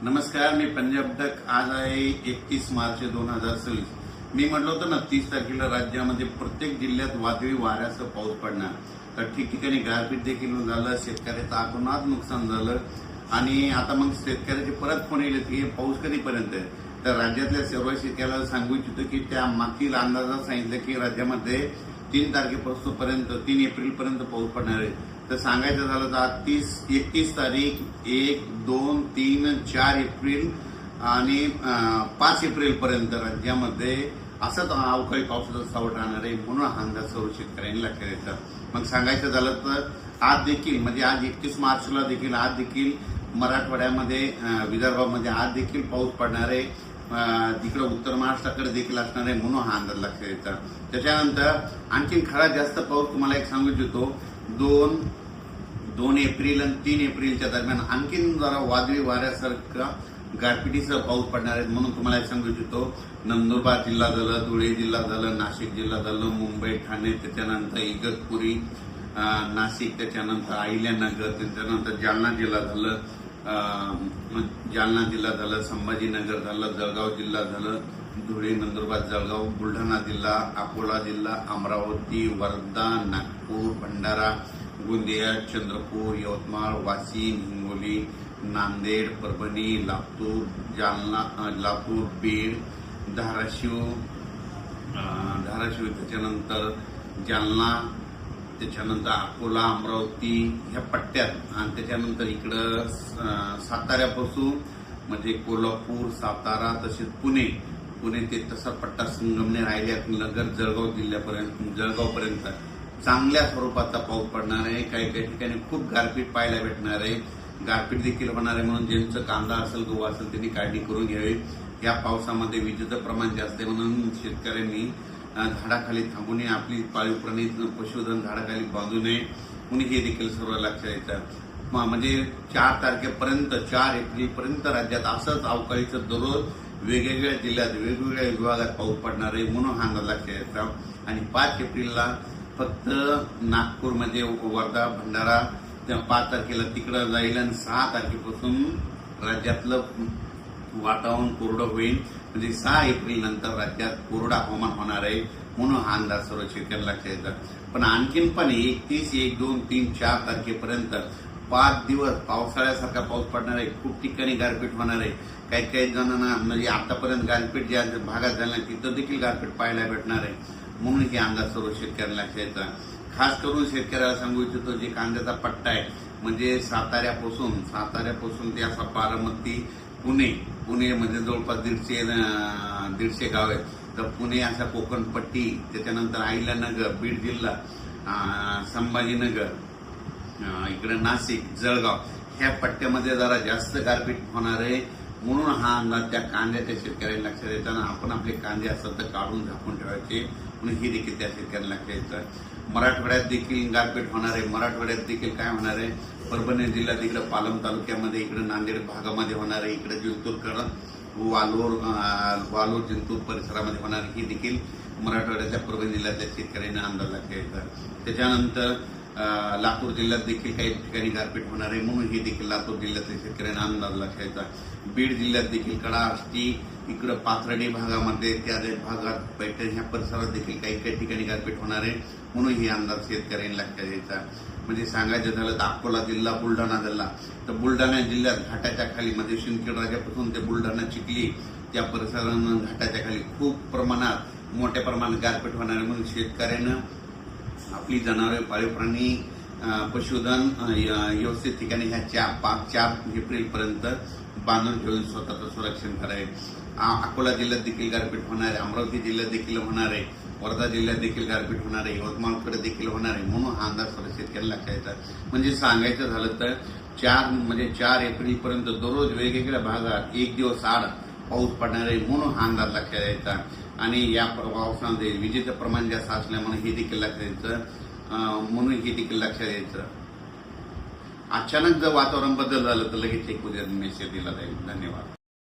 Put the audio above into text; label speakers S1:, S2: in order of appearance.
S1: नमस्कार, मी पंजाब डक. आज आहे 31 मार्च 2026. मी म्हटलं होतं ना 30 तारखेला राज्यामध्ये प्रत्येक जिल्ह्यात वादळी वाऱ्यासह पाऊस पडणार. तर ठिकठिकाणी गारपीट देखील झालं, शेतकऱ्याचं अतोनात नुकसान झालं. आणि आता मग शेतकऱ्याचे परत फोन येईल की हे पाऊस कधीपर्यंत आहे. तर राज्यातल्या सर्व शेतकऱ्याला सांगू इच्छितो की त्या मागील अंदाजात सांगितलं की राज्यामध्ये 3 तारखेपासून 3 एप्रिलपर्यंत पाऊस पडणार आहे. तर सांगायचं झालं तर आज 31 तारीख, 1, 2, 3, 4 एप्रिल आणि 5 एप्रिलपर्यंत राज्यामध्ये असंच अवकाळी पावसाचा सावट राहणार आहे. म्हणून हा अंदाज सर्व शेतकऱ्यांनी लक्षात घ्यायचा. मग सांगायचं झालं तर आज देखील म्हणजे आज 31 मार्चला देखील आज देखील मराठवाड्यामध्ये विदर्भामध्ये आज देखील पाऊस पडणार आहे. तिकडे उत्तर महाराष्ट्राकडे देखील असणार आहे. म्हणून हा अंदाज लक्षात घ्यायचा. त्याच्यानंतर आणखी खरा जास्त पाऊस तुम्हाला एक सांगू इच्छितो. 2 एप्रिल आणि 3 एप्रिलच्या दरम्यान आणखीन जरा वादळी वाऱ्यासारखा गारपिटीसह पाऊस पडणार आहे. म्हणून तुम्हाला एक सांगू इच्छितो. नंदुरबार जिल्हा झालं, धुळे जिल्हा झालं, नाशिक जिल्हा झालं, मुंबई, ठाणे, त्याच्यानंतर इगतपुरी, नाशिक, त्याच्यानंतर अहिल्यानगर, त्याच्यानंतर जालना जिल्हा झालं, संभाजीनगर झालं, जळगाव जिल्हा झालं, धुळे, नंदुरबार, जळगाव, बुलढाणा जिल्हा, अकोला जिल्हा, अमरावती, वर्धा, नागपूर, भंडारा, गोंदिया, चंद्रपूर, यवतमाळ, वाशिम, हिंगोली, नांदेड, परभणी, लातूर, बीड, धाराशिव, त्याच्यानंतर जालना, त्याच्यानंतर अकोला, अमरावती ह्या पट्ट्यात आणि त्याच्यानंतर इकडं साताऱ्यापासून म्हणजे कोल्हापूर, सातारा तसेच पुणे ते तसा पट्टा संगमनेर, अहिल्यानगर, जळगावपर्यंत चांगल्या स्वरूपाचा पाऊस पडणार आहे. काही ठिकाणी खूप गारपीट पाहायला भेटणार आहे. गारपीट देखील होणार आहे. म्हणून ज्यांचं कांदा असेल, गहू असेल त्यांनी काळजी करून घ्यावी. या पावसामध्ये विजेचं प्रमाण जास्त आहे. म्हणून शेतकऱ्यांनी झाडाखाली थांबू नये. आपली पाळीव प्राणी पशुधन झाडाखाली बांधू नये. म्हणून हे देखील सर्व लक्षात येतं. म्हणजे 4 तारखेपर्यंत 4 एप्रिलपर्यंत राज्यात असंच अवकाळीचं दररोज वेगवेगळ्या जिल्ह्यात वेगवेगळ्या विभागात पाऊस पडणार आहे. म्हणून हा अंदाज लक्षात येतो. आणि 5 एप्रिलला फक्त नागपूरमध्ये, वर्धा, भंडारा 5 तारखेला तिकडं जाईल आणि 6 तारखेपासून राज्यातलं वातावरण कोरडं होईल. म्हणजे 6 एप्रिल नंतर राज्यात कोरडा हवामान होणार आहे. म्हणून हा अंदाज सर्व शेतकऱ्यांना लक्षात येतात. पण आणखीन 31, 1, 2, 3, 4 तारखेपर्यंत 5 दिवस पावसाळ्यासारखा पाऊस पडणार आहे. खूप ठिकाणी गारपीट होणार आहे. काही जणांना म्हणजे आतापर्यंत गारपीट ज्या भागात झालं नाही तिथं देखील गारपीट पाहायला भेटणार आहे. म्हणून हे अंदाज सर्व शेतकऱ्यांना लक्षात येतात. खास करून शेतकऱ्याला सांगू इच्छितो जे कांद्याचा पट्टा आहे म्हणजे साताऱ्यापासून ते असा बारामती, पुणे म्हणजे जवळपास 150 गाव आहेत. तर पुणे असा कोकणपट्टी, त्याच्यानंतर अहिल्यानगर, बीड जिल्हा, संभाजीनगर, इकडे नाशिक, जळगाव ह्या पट्ट्यामध्ये जरा जास्त गारपीट होणार आहे. म्हणून हा अंदाज त्या कांद्याच्या शेतकऱ्यांना लक्षात येताना आपण आपले कांदे असतात तर काढून झाकून ठेवायचे. म्हणून हे देखील त्या शेतकऱ्यांना लक्षात येतं. मराठवाड्यात देखील गारपीट होणार आहे. मराठवाड्यात देखील काय होणार आहे, परभणी जिल्ह्यात इकडे पालम तालुक्यामध्ये, इकडे नांदेड भागामध्ये होणार आहे. इकडे जिंतूरकडं वालोर जिंतूर परिसरामध्ये होणार ही देखील मराठवाड्याच्या परभणी जिल्ह्यातल्या शेतकऱ्यांना अंदाज लक्षात येतात. त्याच्यानंतर लातूर जिल्ह्यात देखील काही ठिकाणी गारपीट होणार आहे. म्हणून हे देखील लातूर जिल्ह्यातल्या शेतकऱ्यांना अंदाज लक्षात येतात. बीड जिल्ह्यात देखील कडा, आष्टी, इकडं पाथर्डी भागामध्ये, त्या भागात पैठण ह्या परिसरात देखील काही ठिकाणी गारपीट होणार आहे. म्हणून हे अंदाज शेतकऱ्यांनी लक्षात येतात. म्हणजे सांगायचं झालं तर अकोला जिल्हा, बुलढाणा जिल्हा, तर बुलढाणा जिल्ह्यात घाटाच्या खाली म्हणजे शिंदखेड राजापासून ते बुलढाणा, चिखली त्या परिसरांना घाटाच्या खाली खूप मोठ्या प्रमाणात गारपीट होणार आहे. म्हणून शेतकऱ्यानं आपली जनावरे, पाळीव प्राणी, पशुधन व्यवस्थित ठिकाणी ह्या 4 एप्रिलपर्यंत बांधून ठेवून स्वतःचं संरक्षण करावे. अकोला जिल्ह्यात देखील गारपीट होणार आहे. अमरावती जिल्ह्यात देखील होणार आहे. वर्धा जिल्ह्यात देखील गारपीट होणार आहे. यवतमाळकडे देखील होणार आहे. म्हणून हा अंदाज सर्व शेतकऱ्यांना लक्षात येतात. म्हणजे सांगायचं झालं तर 4 एप्रिलपर्यंत दररोज वेगवेगळ्या भागात 1 दिवस आड पाऊस पडणार आहे. म्हणून हा अंदाज लक्षात यायचा. आणि या पावसामध्ये विजेचं प्रमाण जास्त असल्यामुळे हे देखील लक्षात यायचं. म्हणून हे देखील लक्षात यायचं. अचानक जर वातावरण बदल झालं तर लगेच एक उद्या मेसेज दिला जाईल. धन्यवाद.